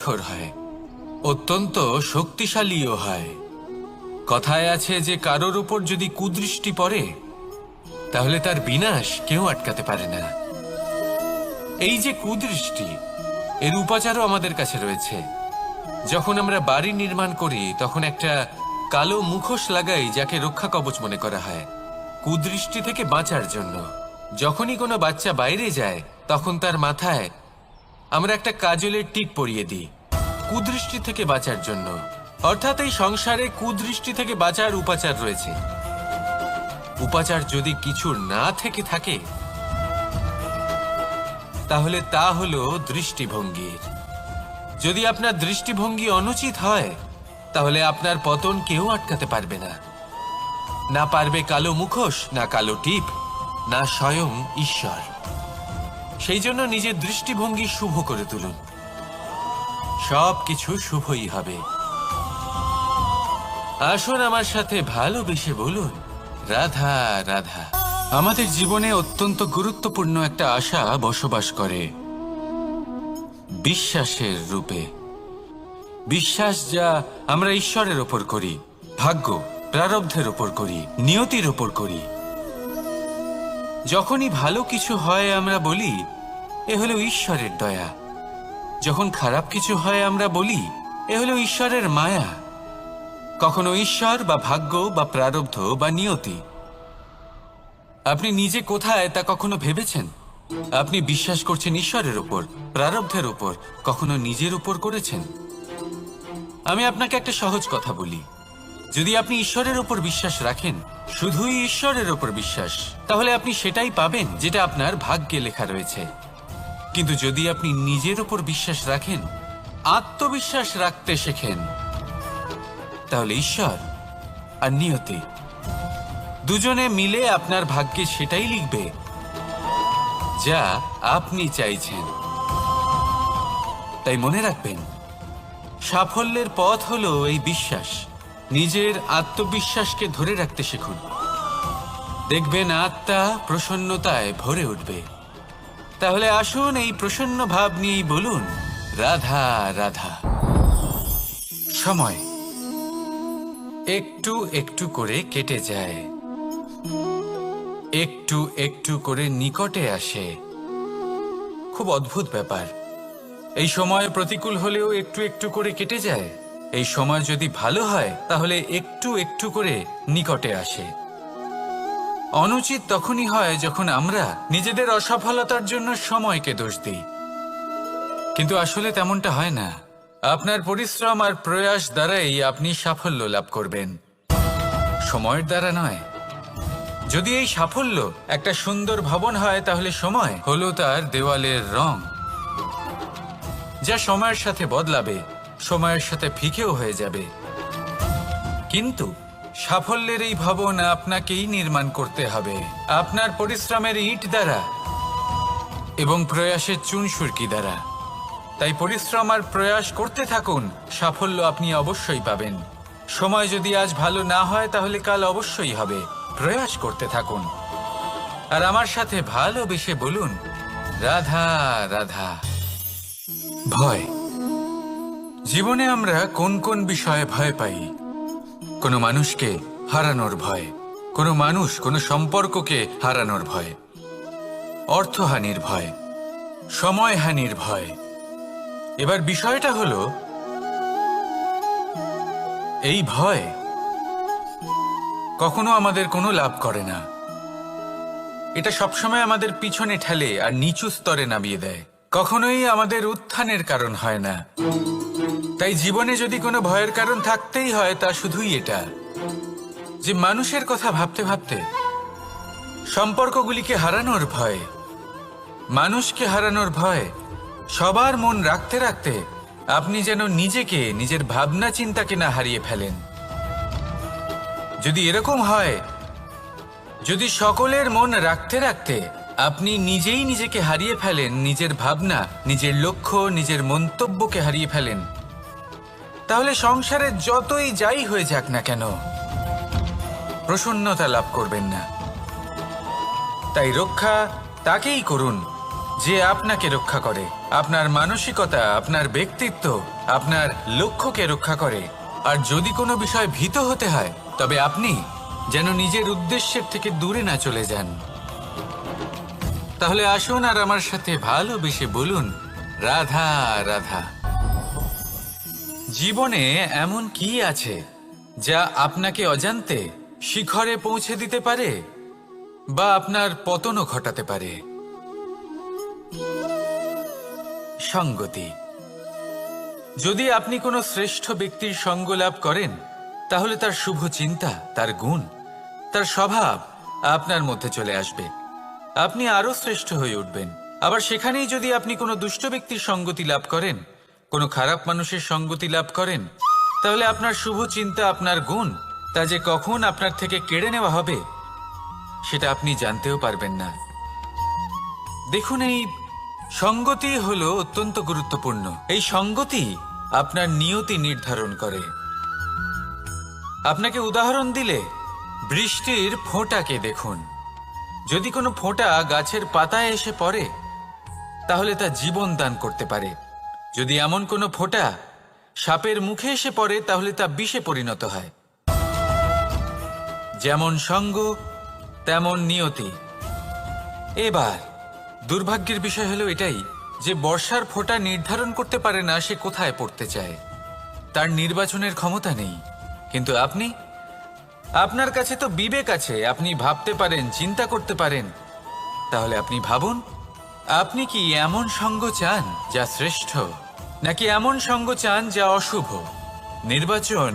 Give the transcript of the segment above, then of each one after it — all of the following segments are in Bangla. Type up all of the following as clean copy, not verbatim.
কঠোর হয়, অত্যন্ত শক্তিশালীও হয়। কথায় আছে যে কারোর উপর যদি কুদৃষ্টি পড়ে তাহলে তার বিনাশ কেউ আটকাতে পারে না। এই যে কুদৃষ্টি, এর উপাচারও আমাদের কাছে রয়েছে। যখন আমরা বাড়ি নির্মাণ করি তখন একটা কালো মুখোশ লাগাই, যাকে রক্ষা কবচ মনে করা হয়, কুদৃষ্টি থেকে বাঁচার জন্য। যখনই কোনো বাচ্চা বাইরে যায় তখন তার মাথায় আমরা একটা কাজলের টিপ পরিয়ে দিই, কুদৃষ্টি থেকে বাঁচার জন্য। অর্থাৎ এই সংসারে কুদৃষ্টি থেকে বাঁচার উপাচার রয়েছে। উপাচার যদি কিছু না থেকে থাকে তাহলে তা হলো দৃষ্টিভঙ্গির। যদি আপনার দৃষ্টিভঙ্গি অনুচিত হয় তাহলে আপনার পতন কেউ আটকাতে পারবে না। না পারবে কালো মুখোশ, না কালো টিপ, না স্বয়ং ঈশ্বর। সেই জন্য নিজের দৃষ্টিভঙ্গি শুভ করে তুলুন, সব কিছু শুভই হবে। আসুন আমার সাথে ভালোবেসে বলুন, রাধা রাধা। আমাদের জীবনে অত্যন্ত গুরুত্বপূর্ণ একটা আশা বসবাস করে, বিশ্বাসের রূপে। বিশ্বাস যা আমরা ঈশ্বরের ওপর করি, ভাগ্য, প্রারব্ধের ওপর করি, নিয়তির ওপর করি। যখনই ভালো কিছু হয় আমরা বলি এ হলো ঈশ্বরের দয়া। যখন খারাপ কিছু হয় আমরা বলি এ হলো ঈশ্বরের মায়া। কখনো ঈশ্বর বা ভাগ্য বা প্রারব্ধ বা নিয়তি। আপনি নিজে কোথায় তা কখনো ভেবেছেন? আপনি বিশ্বাস করছেন ঈশ্বরের উপর, প্রারব্ধের উপর, কখনো নিজের উপর করেছেন? আমি আপনাকে একটা সহজ কথা বলি, যদি আপনি ঈশ্বরের উপর বিশ্বাস রাখেন, শুধুই ঈশ্বরের উপর বিশ্বাস, তাহলে আপনি সেটাই পাবেন যেটা আপনার ভাগ্যে লেখা রয়েছে। কিন্তু যদি আপনি নিজের উপর বিশ্বাস রাখেন, আত্মবিশ্বাস রাখতে শেখেন, তাহলে ঈশ্বর আর নিয়তি দুজনে মিলে আপনার ভাগ্যে সেটাই লিখবে যা আপনি চাইছেন। তাই মনে রাখবেন, সাফল্যের পথ হলো এই বিশ্বাস। নিজের আত্মবিশ্বাসকে ধরে রাখতে শিখুন, দেখবেন আত্মা প্রসন্নতায় ভরে উঠবে। তাহলে আসুন এই প্রসন্ন ভাব নিয়েই বলুন, রাধা রাধা। সময় একটু একটু করে কেটে যায়, একটু একটু করে নিকটে আসে। খুব অদ্ভুত ব্যাপার। এই সময় প্রতিকূল হলেও একটু একটু করে কেটে যায়। এই সময় যদি ভালো হয় তাহলে একটু একটু করে নিকটে আসে। অনুচিত তখনই হয় যখন আমরা নিজেদের অসফলতার জন্য সময়কে দোষ দিই, কিন্তু আসলে তেমনটা হয় না। আপনার পরিশ্রম আর প্রয়াস দ্বারাই আপনি সাফল্য লাভ করবেন, সময়ের দ্বারা নয়। যদি এই সাফল্য একটা সুন্দর ভবন হয় তাহলে সময় হলো তার দেওয়ালের রং, যা সময়ের সাথে বদলাবে, সময়ের সাথে ফিকেও হয়ে যাবে। কিন্তু সাফল্যের এই ভবন আপনাকেই নির্মাণ করতে হবে, আপনার পরিশ্রমের ইট দ্বারা এবং প্রয়াসের চুনসুরকি দ্বারা। তাই পরিশ্রম আর প্রয়াস করতে থাকুন, সাফল্য আপনি অবশ্যই পাবেন। সময় যদি আজ ভালো না হয় তাহলে কাল অবশ্যই হবে। প্রয়াস করতে থাকুন আর আমার সাথে ভালোবেসে বলুন, রাধা রাধা। ভয়। জীবনে আমরা কোন কোন বিষয়ে ভয় পাই? কোনো মানুষকে হারানোর ভয়, কোনো মানুষ, কোনো সম্পর্ককে হারানোর ভয়, অর্থহানির ভয়, সময়হানির ভয়। এবার বিষয়টা হলো, এই ভয় কখনো আমাদের কোনো লাভ করে না। এটা সবসময় আমাদের পিছনে ঠেলে আর নিচু স্তরে নামিয়ে দেয়, কখনোই আমাদের উত্থানের কারণ হয় না। তাই জীবনে যদি কোনো ভয়ের কারণ থাকতেই হয় তা শুধুই এটা, যে মানুষের কথা ভাবতে ভাবতে, সম্পর্কগুলিকে হারানোর ভয়, মানুষকে হারানোর ভয়, সবার মন রাখতে রাখতে আপনি যেন নিজেকে, নিজের ভাবনা চিন্তাকে না হারিয়ে ফেলেন। যদি এরকম হয়, যদি সকলের মন রাখতে রাখতে আপনি নিজেই নিজেকে হারিয়ে ফেলেন, নিজের ভাবনা, নিজের লক্ষ্য, নিজের মন্তব্যকে হারিয়ে ফেলেন, তাহলে সংসারে যতই যাই হয়ে যাক না কেন প্রসন্নতা লাভ করবেন না। তাই রক্ষা তাকেই করুন যে আপনাকে রক্ষা করে, আপনার মানসিকতা, আপনার ব্যক্তিত্ব, আপনার লক্ষ্যকে রক্ষা করে। আর যদি কোনো বিষয় ভীত হতে হয়, তবে আপনি যেন নিজের উদ্দেশ্যের থেকে দূরে না চলে যান। তাহলে আসুন আর আমার সাথে ভালোবেসে বলুন, রাধা রাধা। জীবনে এমন কি আছে যা আপনাকে অজান্তে শিখরে পৌঁছে দিতে পারে বা আপনার পতনও ঘটাতে পারে? সঙ্গতি। যদি আপনি কোনো শ্রেষ্ঠ ব্যক্তির সঙ্গ লাভ করেন, তাহলে তার শুভ চিন্তা, তার গুণ, তার স্বভাব আপনার মধ্যে চলে আসবে। আপনি আরো শ্রেষ্ঠ হয়ে উঠবেন। আবার সেখানেই যদি আপনি কোনো দুষ্ট ব্যক্তির সঙ্গতি লাভ করেন, কোনো খারাপ মানুষের সঙ্গতি লাভ করেন, তাহলে আপনার শুভ চিন্তা, আপনার গুণ, তা যে কখন আপনার থেকে কেড়ে নেওয়া হবে সেটা আপনি জানতেও পারবেন না। দেখুন, এই সঙ্গতি হলো অত্যন্ত গুরুত্বপূর্ণ। এই সঙ্গতি আপনার নিয়তি নির্ধারণ করে। আপনাকে উদাহরণ দিলে, বৃষ্টির ফোঁটাকে দেখুন। যদি কোনো ফোঁটা গাছের পাতায় এসে পড়ে, তাহলে তা জীবন দান করতে পারে। যদি এমন কোনো ফোঁটা সাপের মুখে এসে পড়ে, তাহলে তা বিষে পরিণত হয়। যেমন সঙ্গ, তেমন নিয়তি। এবার দুর্ভাগ্যের বিষয় হলো এটাই যে বর্ষার ফোঁটা নির্ধারণ করতে পারে না সে কোথায় পড়তে চায়। তার নির্বাচনের ক্ষমতা নেই। কিন্তু আপনি, আপনার কাছে তো বিবেক আছে, আপনি ভাবতে পারেন, চিন্তা করতে পারেন। তাহলে আপনি ভাবুন, আপনি কি এমন সঙ্গ চান যা শ্রেষ্ঠ, নাকি এমন সঙ্গ চান যা অশুভ? নির্বাচন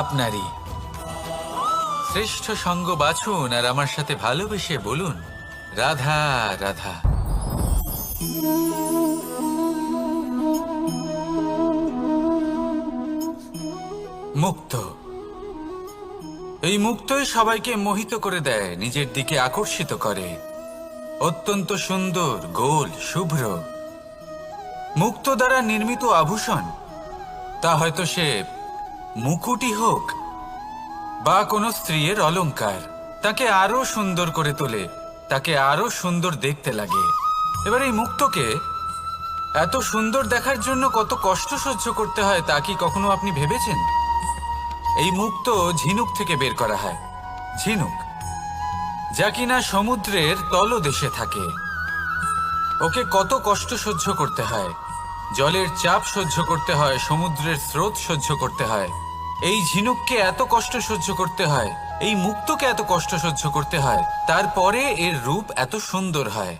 আপনারই। শ্রেষ্ঠ সঙ্গ বাছুন আর আমার সাথে ভালোবেসে বলুন, রাধা রাধা। মুক্ত। এই মুক্তই সবাইকে মোহিত করে দেয়, নিজের দিকে আকর্ষিত করে। অত্যন্ত সুন্দর, গোল, শুভ্র। মুক্ত দ্বারা নির্মিত আভূষণ, তা হয়তো সে মুকুটই হোক বা কোনো স্ত্রীর অলংকার, তাকে আরো সুন্দর করে তোলে, তাকে আরো সুন্দর দেখতে লাগে। এবার এই মুক্তকে এত সুন্দর দেখার জন্য কত কষ্ট সহ্য করতে হয় তা কি কখনো আপনি ভেবেছেন? এই মুক্ত ঝিনুক থেকে বের করা হয়। ঝিনুক, যা কিনা সমুদ্রের তলদেশে থাকে। ওকে কত কষ্ট সহ্য করতে হয়, জলের চাপ সহ্য করতে হয়, সমুদ্রের স্রোত সহ্য করতে হয়। এই ঝিনুককে এত কষ্ট সহ্য করতে হয়, এই মুক্তকে এত কষ্ট সহ্য করতে হয়, তারপরে এর রূপ এত সুন্দর হয়।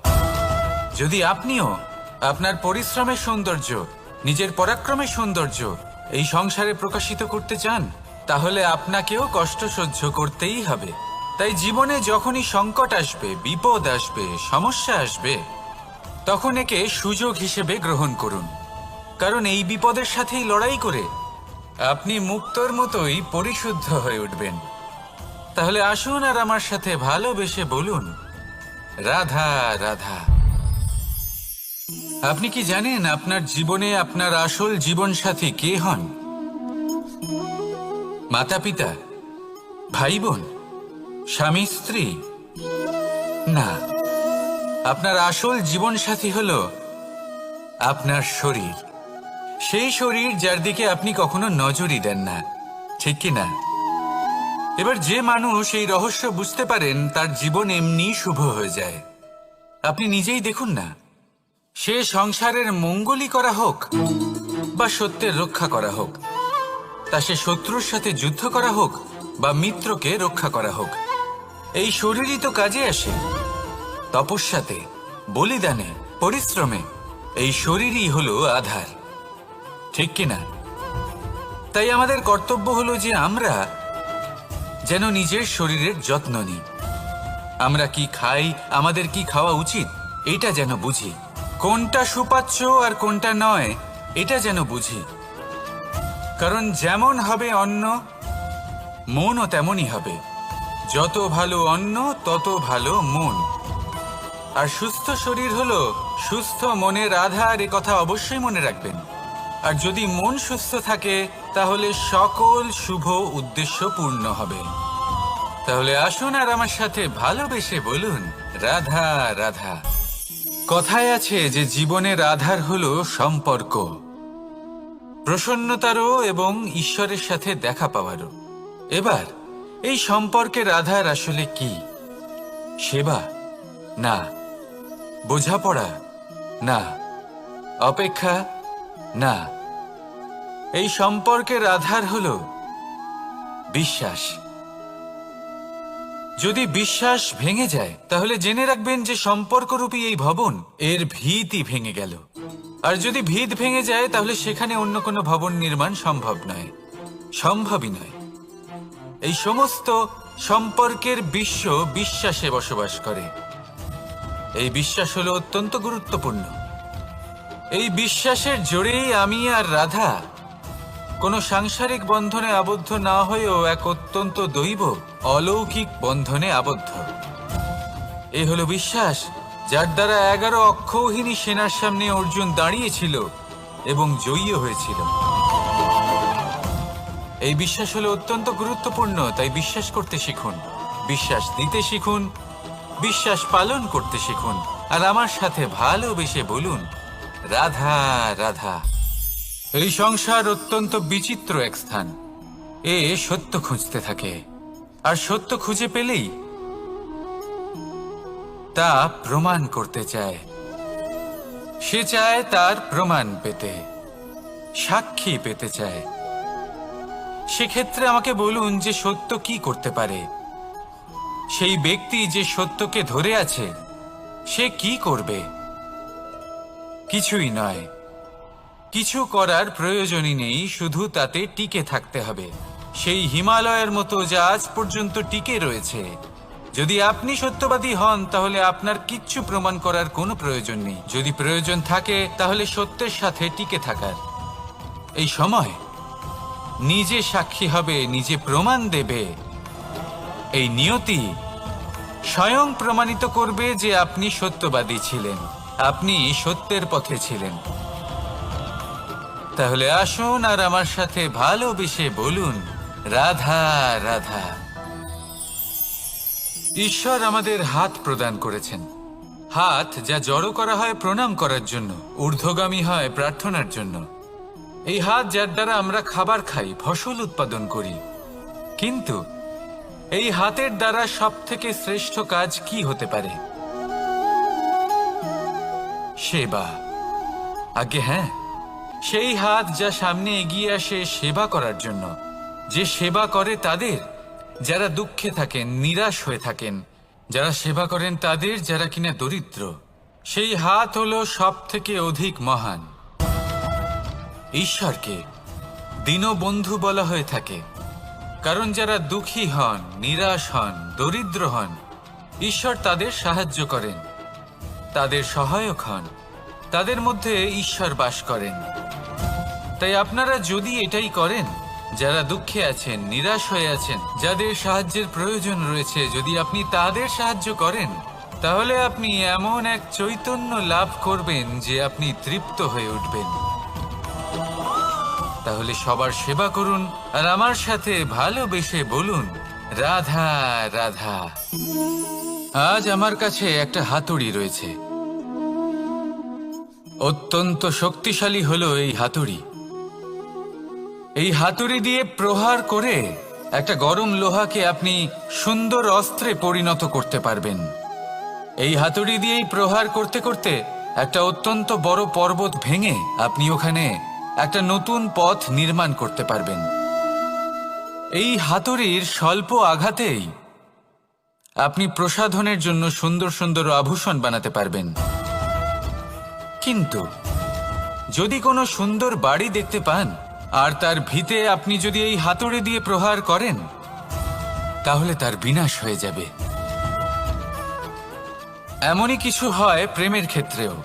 যদি আপনিও আপনার পরিশ্রমের সৌন্দর্য, নিজের পরাক্রমের সৌন্দর্য এই সংসারে প্রকাশিত করতে চান, তাহলে আপনাকেও কষ্ট সহ্য করতেই হবে। তাই জীবনে যখনই সংকট আসবে, বিপদ আসবে, সমস্যা আসবে, তখন একে সুযোগ হিসেবে গ্রহণ করুন। কারণ এই বিপদের সাথেই লড়াই করে আপনি মুক্তর মতোই পরিশুদ্ধ হয়ে উঠবেন। তাহলে আসুন আর আমার সাথে ভালোবেসে বলুন, রাধা রাধা। আপনি কি জানেন আপনার জীবনে আপনার আসল জীবনসাথী কে হন? মাতা পিতা, ভাই বোন, স্বামী স্ত্রী? না, আপনার আসল জীবনসাথী হলো আপনার শরীর। সেই শরীর যার দিকে আপনি কখনো নজরই দেন না, ঠিক কি না? এবার যে মানুষ এই রহস্য বুঝতে পারেন, তার জীবন এমনি শুভ হয়ে যায়। আপনি নিজেই দেখুন না, সে সংসারের মঙ্গলই করা হোক বা সত্যের রক্ষা করা হোক, তা সে শত্রুর সাথে যুদ্ধ করা হোক বা মিত্রকে রক্ষা করা হোক, এই শরীরই তো কাজে আসে। তপস্যাতে, বলিদানে, পরিশ্রমে এই শরীরই হলো আধার, ঠিক কিনা? তাই আমাদের কর্তব্য হলো যে আমরা যেন নিজের শরীরের যত্ন নিই। আমরা কি খাই, আমাদের কি খাওয়া উচিত, এটা যেন বুঝি। কোনটা সুপাচ্য আর কোনটা নয়, এটা যেন বুঝি। কারণ যেমন হবে অন্ন, মনও তেমনই হবে। যত ভালো অন্ন, তত ভালো মন। আর সুস্থ শরীর হলো সুস্থ মনের আধার, এ কথা অবশ্যই মনে রাখবেন। আর যদি মন সুস্থ থাকে, তাহলে সকল শুভ উদ্দেশ্য পূর্ণ হবে। তাহলে আসুন আর আমার সাথে ভালোবেসে বলুন, রাধা রাধা। কথায় আছে যে জীবনের আধার হলো সম্পর্ক, প্রসন্নতারও এবং ঈশ্বরের সাথে দেখা পাওয়ারও। এবার এই সম্পর্কের আধার আসলে কি? সেবা? না। বোঝাপড়া? না। অপেক্ষা? না। এই সম্পর্কের আধার হলো বিশ্বাস। যদি বিশ্বাস ভেঙে যায় তাহলে জেনে রাখবেন যে সম্পর্করূপী এই ভবন এর ভিতই ভেঙে গেল। আর যদি ভিত ভেঙে যায় তাহলে সেখানে অন্য কোনো ভবন নির্মাণ সম্ভব নয়, সম্ভবই নয়। এই সমস্ত সম্পর্কের বিশ্ব বিশ্বাসে বসবাস করে। এই বিশ্বাস হলো অত্যন্ত গুরুত্বপূর্ণ। এই বিশ্বাসের জোরেই আমি আর রাধা কোনো সাংসারিক বন্ধনে আবদ্ধ না হয়েও এক অত্যন্ত দৈব অলৌকিক বন্ধনে আবদ্ধ। এ হলো বিশ্বাস যার দ্বারা 11 অক্ষৌহিনী সেনার সামনে অর্জুন দাঁড়িয়েছিল এবং জয়ী হয়েছিল। এই বিশ্বাস হলো অত্যন্ত গুরুত্বপূর্ণ, তাই বিশ্বাস করতে শিখুন, বিশ্বাস দিতে শিখুন, বিশ্বাস পালন করতে শিখুন। আর আমার সাথে ভালোবেসে বলুন, রাধা রাধা। এই সংসার অত্যন্ত বিচিত্র এক স্থান। এ সত্য খুঁজতে থাকে, আর সত্য খুঁজে পেলেই তা প্রমাণ করতে চায়। সে চায় তার প্রমাণ পেতে, সাক্ষী পেতে চায়। সেক্ষেত্রে আমাকে বলুন যে সত্য কি করতে পারে? সেই ব্যক্তি যে সত্যকে ধরে আছে সে কি করবে? কিছুই নয়। কিছু করার প্রয়োজনই নেই, শুধু তাতে টিকে থাকতে হবে। সেই হিমালয়ের মতো যা আজ পর্যন্ত টিকে রয়েছে। যদি আপনি সত্যবাদী হন তাহলে আপনার কিচ্ছু প্রমাণ করার কোনো প্রয়োজন নেই। যদি প্রয়োজন থাকে তাহলে সত্যের সাথে টিকে থাকার। এই সময় নিজে সাক্ষী হবে, নিজে প্রমাণ দেবে। এই নিয়তি স্বয়ং প্রমাণিত করবে যে আপনি সত্যবাদী ছিলেন, আপনি সত্যের পথে ছিলেন। তাহলে আসুন আর আমার সাথে ভালোবেসে বলুন, রাধা রাধা। ঈশ্বর আমাদের হাত প্রদান করেছেন। হাত যা জড়ো করা হয় প্রণাম করার জন্য, ঊর্ধ্বগামী হয় প্রার্থনার জন্য। এই হাত যার দ্বারা আমরা খাবার খাই, ফসল উৎপাদন করি। কিন্তু এই হাতের দ্বারা সবথেকে শ্রেষ্ঠ কাজ কি হতে পারে? সেবা। আগে হ্যাঁ, সেই হাত যা সামনে এগিয়ে আসে সেবা করার জন্য, যে সেবা করে তাদের যারা দুঃখে থাকেন, নিরাশ হয়ে থাকেন, যারা সেবা করেন তাদের যারা কিনা দরিদ্র। সেই হাত হলো সব থেকে অধিক মহান। ঈশ্বরকে দীনবন্ধু বলা হয়ে থাকে, কারণ যারা দুঃখী হন, নিরাশ হন, দরিদ্র হন, ঈশ্বর তাদের সাহায্য করেন, তাদের সহায়ক হন। তাদের মধ্যে ঈশ্বর বাস করেন। তাই আপনারা যদি এটাই করেন, যারা দুঃখে আছেন, নিরাশ হয়ে আছেন, যাদের সাহায্যের প্রয়োজন রয়েছে, যদি আপনি তাদের সাহায্য করেন, তাহলে আপনি এমন এক চৈতন্য লাভ করবেন যে আপনি তৃপ্ত হয়ে উঠবেন। তাহলে সবার সেবা করুন আর আমার সাথে ভালোবেসে বলুন, রাধা রাধা। আজ আমার কাছে একটা হাতুড়ি রয়েছে। অত্যন্ত শক্তিশালী হলো এই হাতুড়ি। এই হাতুড়ি দিয়ে প্রহার করে একটা গরম লোহাকে আপনি সুন্দর অস্ত্রে পরিণত করতে পারবেন। এই হাতুড়ি দিয়েই প্রহার করতে করতে একটা অত্যন্ত বড় পর্বত ভেঙে আপনি ওখানে একটা নতুন পথ নির্মাণ করতে পারবেন। এই হাতুড়ির স্বল্প আঘাতেই আপনি প্রসাধনের জন্য সুন্দর সুন্দর আভূষণ বানাতে পারবেন। কিন্তু যদি কোনো সুন্দর বাড়ি দেখতে পান আর তার ভিতে আপনি যদি এই হাতুড়ি দিয়ে প্রহার করেন, তাহলে তার বিনাশ হয়ে যাবে। এমনই কিছু হয় প্রেমের ক্ষেত্রেও।